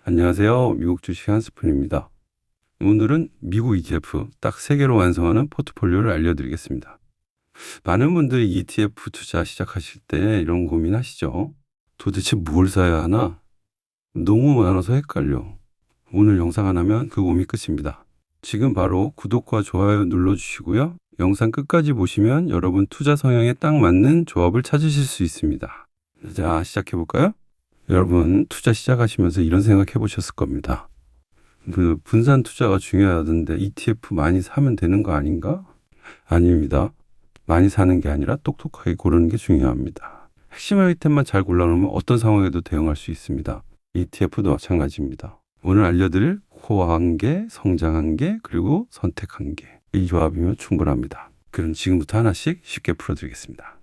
안녕하세요. 미국 주식 한스푼입니다. 오늘은 미국 ETF 딱 3개로 완성하는 포트폴리오를 알려드리겠습니다. 많은 분들이 ETF 투자 시작하실 때 이런 고민하시죠? 도대체 뭘 사야 하나? 너무 많아서 헷갈려. 오늘 영상 하나면 그 고민 끝입니다. 지금 바로 구독과 좋아요 눌러주시고요. 영상 끝까지 보시면 여러분 투자 성향에 딱 맞는 조합을 찾으실 수 있습니다. 자, 시작해볼까요? 여러분 투자 시작하시면서 이런 생각 해보셨을 겁니다. 분산 투자가 중요하던데 ETF 많이 사면 되는 거 아닌가? 아닙니다. 많이 사는 게 아니라 똑똑하게 고르는 게 중요합니다. 핵심 아이템만 잘 골라놓으면 어떤 상황에도 대응할 수 있습니다. ETF도 마찬가지입니다. 오늘 알려드릴 코어 한계, 성장 한계, 그리고 선택 한계. 이 조합이면 충분합니다. 그럼 지금부터 하나씩 쉽게 풀어드리겠습니다.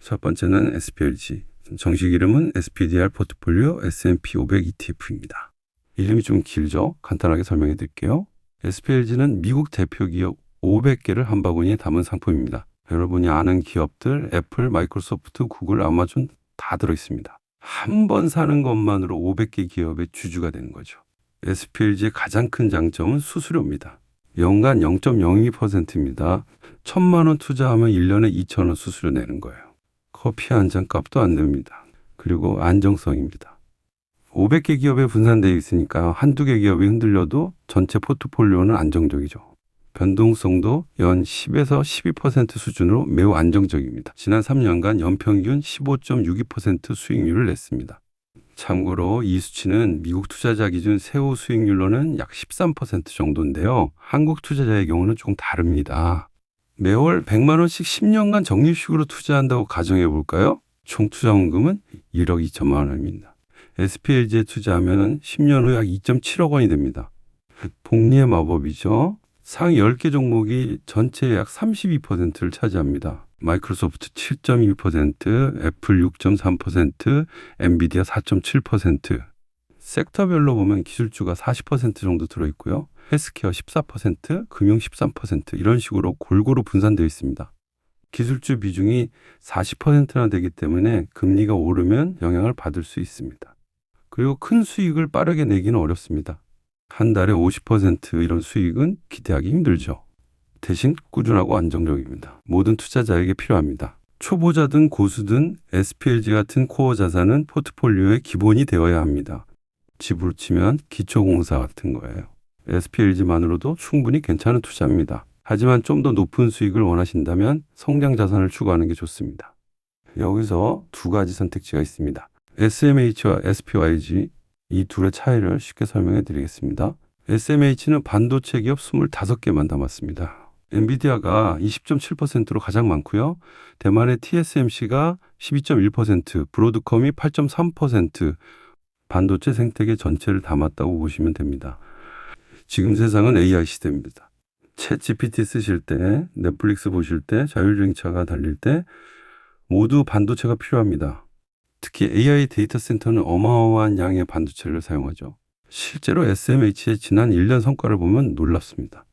첫 번째는 SPLG. 정식 이름은 SPDR 포트폴리오 S&P 500 ETF입니다. 이름이 좀 길죠? 간단하게 설명해 드릴게요. SPLG는 미국 대표 기업 500개를 한 바구니에 담은 상품입니다. 여러분이 아는 기업들, 애플, 마이크로소프트, 구글, 아마존 다 들어있습니다. 한 번 사는 것만으로 500개 기업의 주주가 되는 거죠. SPLG의 가장 큰 장점은 수수료입니다. 연간 0.02%입니다. 1,000만 원 투자하면 1년에 2,000원 수수료 내는 거예요. 커피 한 잔 값도 안 됩니다. 그리고 안정성입니다. 500개 기업에 분산되어 있으니까 한두 개 기업이 흔들려도 전체 포트폴리오는 안정적이죠. 변동성도 연 10에서 12% 수준으로 매우 안정적입니다. 지난 3년간 연평균 15.62% 수익률을 냈습니다. 참고로 이 수치는 미국 투자자 기준 세후 수익률로는 약 13% 정도인데요. 한국 투자자의 경우는 조금 다릅니다. 매월 100만 원씩 10년간 적립식으로 투자한다고 가정해 볼까요? 총 투자 원금은 1억 2천만 원입니다. SPLG에 투자하면 10년 후 약 2.7억 원이 됩니다. 복리의 마법이죠. 상위 10개 종목이 전체의 약 32%를 차지합니다. 마이크로소프트 7.2%, 애플 6.3%, 엔비디아 4.7%. 섹터별로 보면 기술주가 40% 정도 들어있고요. 헬스케어 14%, 금융 13% 이런 식으로 골고루 분산되어 있습니다. 기술주 비중이 40%나 되기 때문에 금리가 오르면 영향을 받을 수 있습니다. 그리고 큰 수익을 빠르게 내기는 어렵습니다. 한 달에 50% 이런 수익은 기대하기 힘들죠. 대신 꾸준하고 안정적입니다. 모든 투자자에게 필요합니다. 초보자든 고수든 SPLG 같은 코어 자산은 포트폴리오의 기본이 되어야 합니다. 집으로 치면 기초공사 같은 거예요. SPLG만으로도 충분히 괜찮은 투자입니다. 하지만 좀 더 높은 수익을 원하신다면 성장 자산을 추구하는 게 좋습니다. 여기서 두 가지 선택지가 있습니다. SMH와 SPYG 이 둘의 차이를 쉽게 설명해 드리겠습니다. SMH는 반도체 기업 25개만 담았습니다. 엔비디아가 20.7%로 가장 많고요. 대만의 TSMC가 12.1%, 브로드컴이 8.3%, 반도체 생태계 전체를 담았다고 보시면 됩니다. 지금 세상은 AI 시대입니다. 챗 GPT 쓰실 때, 넷플릭스 보실 때, 자율주행차가 달릴 때 모두 반도체가 필요합니다. 특히 AI 데이터 센터는 어마어마한 양의 반도체를 사용하죠. 실제로 SMH의 지난 1년 성과를 보면 놀랍습니다.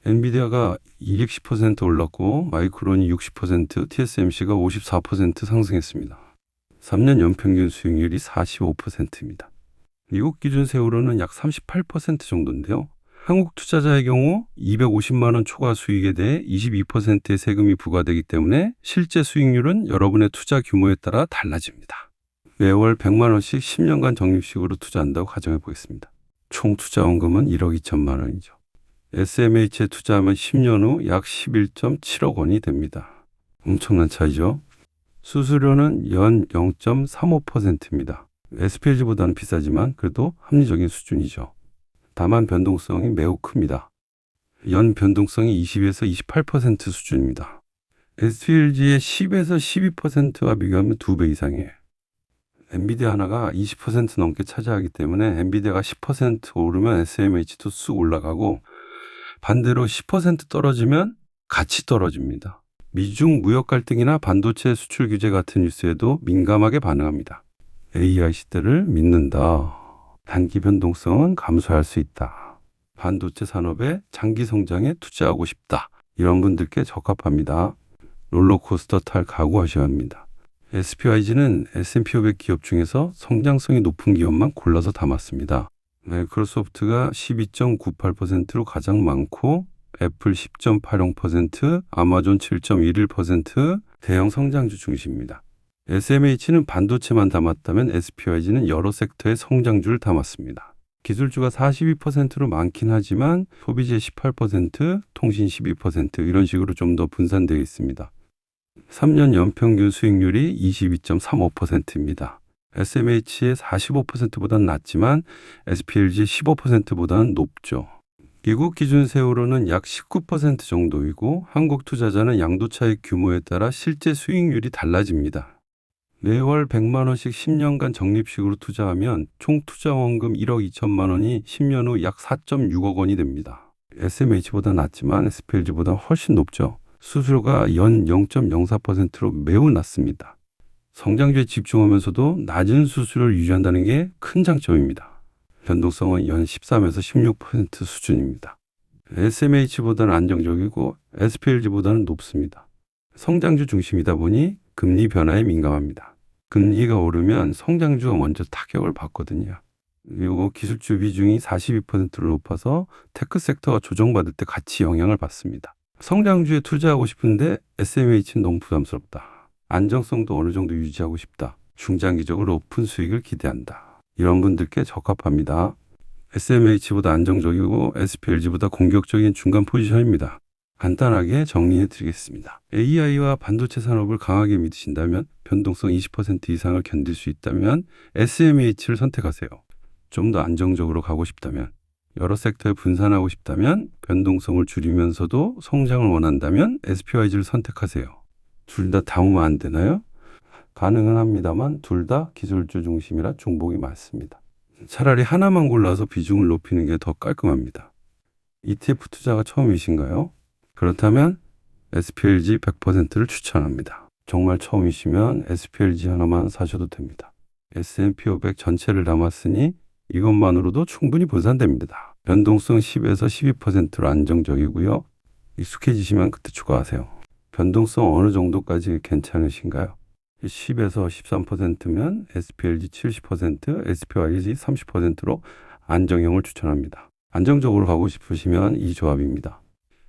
엔비디아가 210% 올랐고 마이크론이 60%, TSMC가 54% 상승했습니다. 3년 연평균 수익률이 45%입니다. 미국 기준 세후로는 약 38% 정도인데요. 한국 투자자의 경우 250만 원 초과 수익에 대해 22%의 세금이 부과되기 때문에 실제 수익률은 여러분의 투자 규모에 따라 달라집니다. 매월 100만 원씩 10년간 적립식으로 투자한다고 가정해 보겠습니다. 총 투자 원금은 1억 2천만 원이죠. SMH에 투자하면 10년 후 약 11.7억 원이 됩니다. 엄청난 차이죠. 수수료는 연 0.35%입니다. SPLG보다는 비싸지만 그래도 합리적인 수준이죠. 다만 변동성이 매우 큽니다. 연 변동성이 20에서 28% 수준입니다. SPLG의 10에서 12%와 비교하면 2배 이상이에요. 엔비디아 하나가 20% 넘게 차지하기 때문에 엔비디아가 10% 오르면 SMH도 쑥 올라가고 반대로 10% 떨어지면 같이 떨어집니다. 미중 무역 갈등이나 반도체 수출 규제 같은 뉴스에도 민감하게 반응합니다. AI 시대를 믿는다. 단기 변동성은 감소할 수 있다. 반도체 산업의 장기 성장에 투자하고 싶다. 이런 분들께 적합합니다. 롤러코스터 탈 각오하셔야 합니다. SPYG는 S&P 500 기업 중에서 성장성이 높은 기업만 골라서 담았습니다. 마이크로소프트가 12.98%로 가장 많고 애플 10.80%, 아마존 7.11% 대형 성장주 중심입니다. SMH는 반도체만 담았다면 SPYG는 여러 섹터의 성장주를 담았습니다. 기술주가 42%로 많긴 하지만 소비재 18%, 통신 12% 이런 식으로 좀 더 분산되어 있습니다. 3년 연평균 수익률이 22.35%입니다. SMH의 45%보다는 낮지만 SPLG 15%보다는 높죠. 미국 기준 세후로는 약 19% 정도이고 한국 투자자는 양도차익 규모에 따라 실제 수익률이 달라집니다. 매월 100만 원씩 10년간 적립식으로 투자하면 총 투자 원금 1억 2천만 원이 10년 후 약 4.6억 원이 됩니다. SMH보다 낮지만 SPLG보다 훨씬 높죠. 수수료가 연 0.04%로 매우 낮습니다. 성장주에 집중하면서도 낮은 수수료를 유지한다는 게 큰 장점입니다. 변동성은 연 13에서 16% 수준입니다. SMH보다는 안정적이고 SPLG보다는 높습니다. 성장주 중심이다 보니 금리 변화에 민감합니다. 금리가 오르면 성장주가 먼저 타격을 받거든요. 그리고 기술주 비중이 42%로 높아서 테크 섹터가 조정받을 때 같이 영향을 받습니다. 성장주에 투자하고 싶은데 SMH는 너무 부담스럽다. 안정성도 어느 정도 유지하고 싶다. 중장기적으로 높은 수익을 기대한다. 이런 분들께 적합합니다. SMH보다 안정적이고 SPLG보다 공격적인 중간 포지션입니다. 간단하게 정리해 드리겠습니다. AI와 반도체 산업을 강하게 믿으신다면, 변동성 20% 이상을 견딜 수 있다면 SMH를 선택하세요. 좀 더 안정적으로 가고 싶다면, 여러 섹터에 분산하고 싶다면, 변동성을 줄이면서도 성장을 원한다면 SPYG를 선택하세요. 둘 다 담으면 안 되나요? 가능은 합니다만 둘 다 기술주 중심이라 중복이 많습니다. 차라리 하나만 골라서 비중을 높이는 게 더 깔끔합니다. ETF 투자가 처음이신가요? 그렇다면 SPLG 100%를 추천합니다. 정말 처음이시면 SPLG 하나만 사셔도 됩니다. S&P 500 전체를 담았으니 이것만으로도 충분히 분산됩니다. 변동성 10에서 12%로 안정적이고요. 익숙해지시면 그때 추가하세요. 변동성 어느 정도까지 괜찮으신가요? 10에서 13%면 SPLG 70%, SPYG 30%로 안정형을 추천합니다. 안정적으로 가고 싶으시면 이 조합입니다.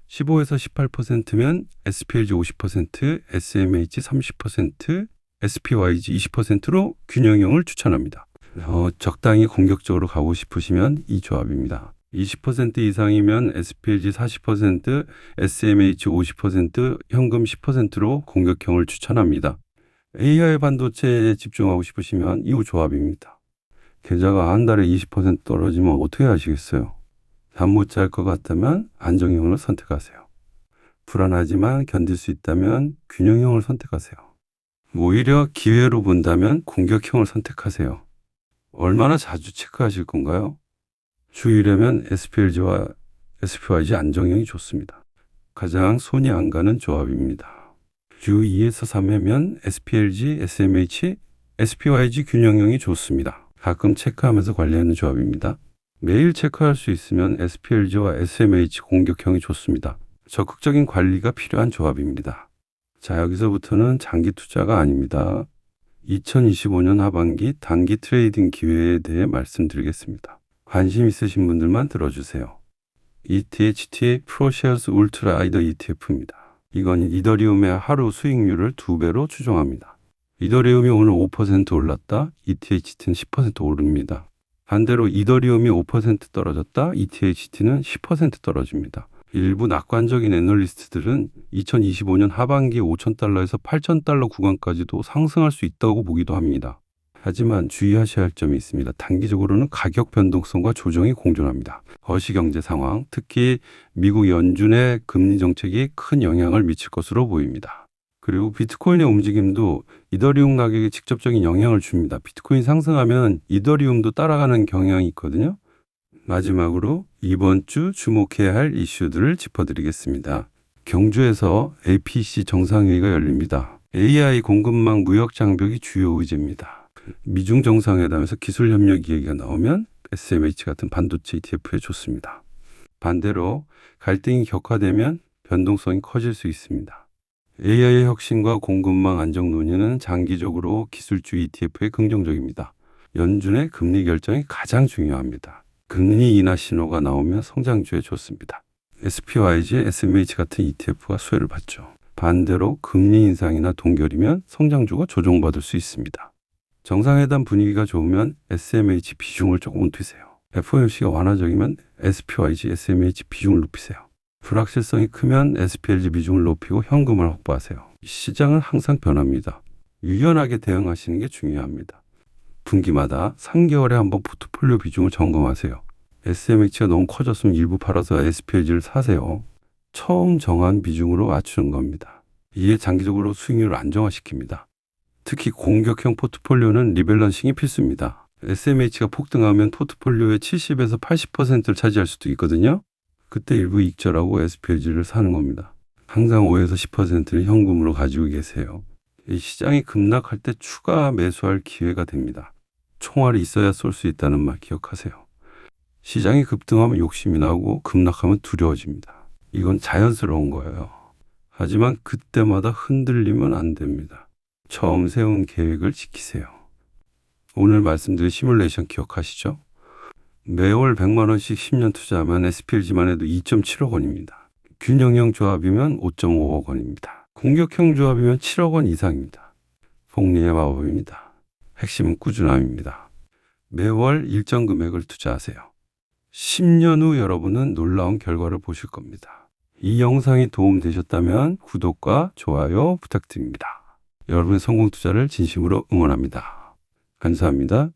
15에서 18%면 SPLG 50%, SMH 30%, SPYG 20%로 균형형을 추천합니다. 적당히 공격적으로 가고 싶으시면 이 조합입니다. 20% 이상이면 SPLG 40%, SMH 50%, 현금 10%로 공격형을 추천합니다. AI 반도체에 집중하고 싶으시면 이 조합입니다. 계좌가 한 달에 20% 떨어지면 어떻게 하시겠어요? 잠 못 잘 것 같다면 안정형을 선택하세요. 불안하지만 견딜 수 있다면 균형형을 선택하세요. 오히려 기회로 본다면 공격형을 선택하세요. 얼마나 자주 체크하실 건가요? 주 1회면 SPLG와 SPYG 안정형이 좋습니다. 가장 손이 안 가는 조합입니다. 주 2에서 3회면 SPLG, SMH, SPYG 균형형이 좋습니다. 가끔 체크하면서 관리하는 조합입니다. 매일 체크할 수 있으면 SPLG와 SMH 공격형이 좋습니다. 적극적인 관리가 필요한 조합입니다. 자, 여기서부터는 장기 투자가 아닙니다. 2025년 하반기 단기 트레이딩 기회에 대해 말씀드리겠습니다. 관심 있으신 분들만 들어주세요. ETHT 프로쉐어스 울트라 아이더 ETF입니다. 이건 이더리움의 하루 수익률을 2배로 추정합니다. 이더리움이 오늘 5% 올랐다, ETHT는 10% 오릅니다. 반대로 이더리움이 5% 떨어졌다, ETHT는 10% 떨어집니다. 일부 낙관적인 애널리스트들은 2025년 하반기 5,000달러에서 8,000달러 구간까지도 상승할 수 있다고 보기도 합니다. 하지만 주의하셔야 할 점이 있습니다. 단기적으로는 가격 변동성과 조정이 공존합니다. 거시경제 상황, 특히 미국 연준의 금리 정책이 큰 영향을 미칠 것으로 보입니다. 그리고 비트코인의 움직임도 이더리움 가격에 직접적인 영향을 줍니다. 비트코인 상승하면 이더리움도 따라가는 경향이 있거든요. 마지막으로 이번 주 주목해야 할 이슈들을 짚어드리겠습니다. 경주에서 APC 정상회의가 열립니다. AI 공급망 무역 장벽이 주요 의제입니다. 미중 정상회담에서 기술 협력 이야기가 나오면 SMH 같은 반도체 ETF에 좋습니다. 반대로 갈등이 격화되면 변동성이 커질 수 있습니다. AI의 혁신과 공급망 안정 논의는 장기적으로 기술주 ETF에 긍정적입니다. 연준의 금리 결정이 가장 중요합니다. 금리 인하 신호가 나오면 성장주에 좋습니다. SPYG, SMH 같은 ETF가 수혜를 받죠. 반대로 금리 인상이나 동결이면 성장주가 조정받을 수 있습니다. 정상회담 분위기가 좋으면 SMH 비중을 조금 두세요. FOMC가 완화적이면 SPYG, SMH 비중을 높이세요. 불확실성이 크면 SPLG 비중을 높이고 현금을 확보하세요. 시장은 항상 변합니다. 유연하게 대응하시는 게 중요합니다. 분기마다 3개월에 한번 포트폴리오 비중을 점검하세요. SMH가 너무 커졌으면 일부 팔아서 SPLG를 사세요. 처음 정한 비중으로 맞추는 겁니다. 이에 장기적으로 수익률을 안정화시킵니다. 특히 공격형 포트폴리오는 리밸런싱이 필수입니다. SMH가 폭등하면 포트폴리오의 70에서 80%를 차지할 수도 있거든요. 그때 일부 익절하고 SPLG를 사는 겁니다. 항상 5에서 10%는 현금으로 가지고 계세요. 이 시장이 급락할 때 추가 매수할 기회가 됩니다. 총알이 있어야 쏠 수 있다는 말 기억하세요. 시장이 급등하면 욕심이 나고 급락하면 두려워집니다. 이건 자연스러운 거예요. 하지만 그때마다 흔들리면 안 됩니다. 처음 세운 계획을 지키세요. 오늘 말씀드린 시뮬레이션 기억하시죠? 매월 100만 원씩 10년 투자하면 SPLG만 해도 2.7억 원입니다. 균형형 조합이면 5.5억 원입니다. 공격형 조합이면 7억 원 이상입니다. 복리의 마법입니다. 핵심은 꾸준함입니다. 매월 일정 금액을 투자하세요. 10년 후 여러분은 놀라운 결과를 보실 겁니다. 이 영상이 도움되셨다면 구독과 좋아요 부탁드립니다. 여러분의 성공 투자를 진심으로 응원합니다. 감사합니다.